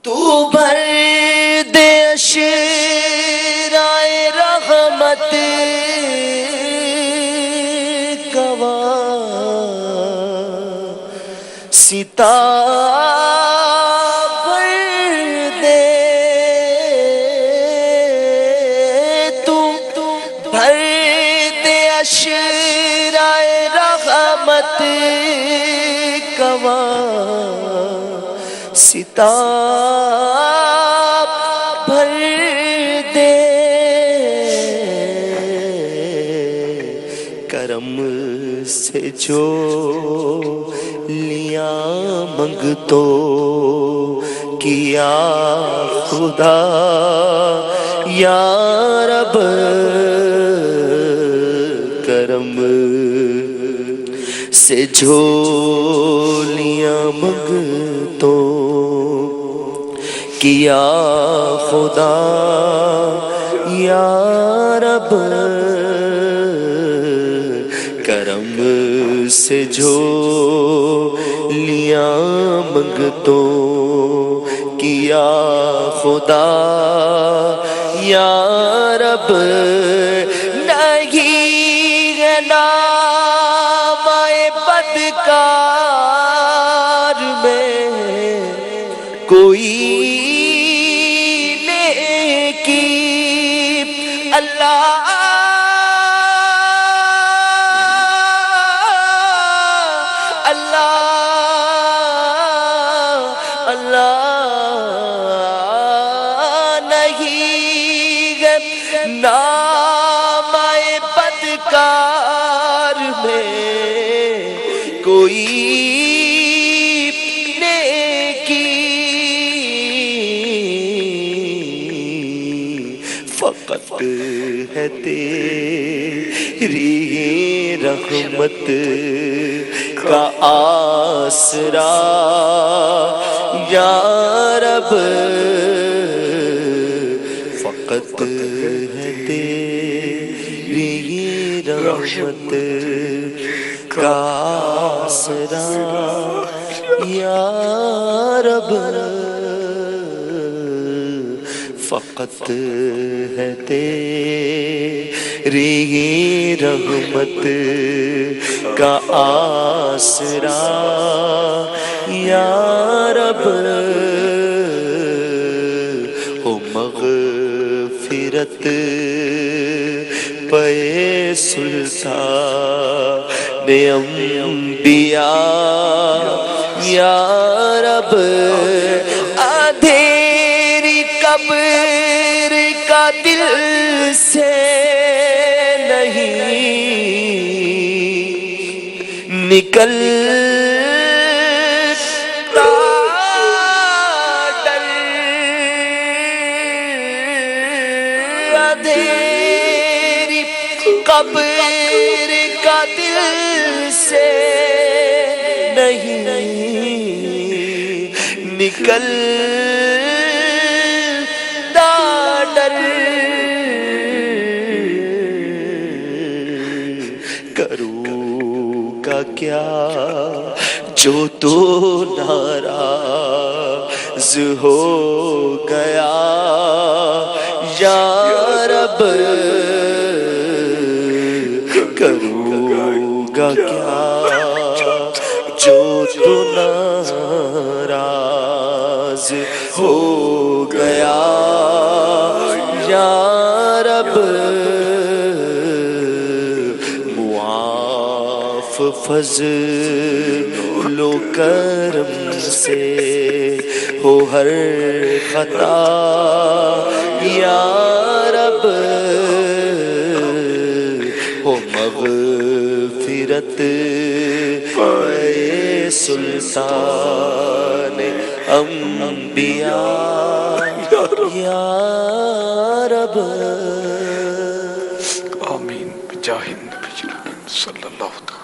تو بھر دے اشرائے رحمت کا ستا بھر دے، تو بھر دے اشرائے رحمت کا ستا بھر دے، کرم سے جو لیا منگتو کیا خدا یا رب، کرم سے جو لیا منگتو کیا خدا یا رب، کرم سے جو لیا منگتو کیا خدا یا رب، نہیں ہے نام بدکار میں کوئی نیکی، اللہ نام بدکار میں کوئی نیکی، فقط ہے تیری رحمت کا آسرا یا رب، فقط ہے تیری رحمت کا آسرا یا رب، فقط ہے تیری رحمت کا آسرا یا رب، ہو مغفرت پہ سلطان انبیاء یا رب، اندھیری قبر کا دل سے نہیں نکلتا ڈر، اندھیری قبر کا دل سے نہیں نکلتا ڈر، کروں گا کیا جو تو ناراض ہو گیا یا رب، کروں گا کیا جو تو ناراض ہو گیا یا رب، معاف فضل و کرم سے ہو ہر خطا یا رب، ہو مغفرت اے سلطان انبیاء یا رب، آمین بجاہ النبی صلی اللہ علیہ وسلم.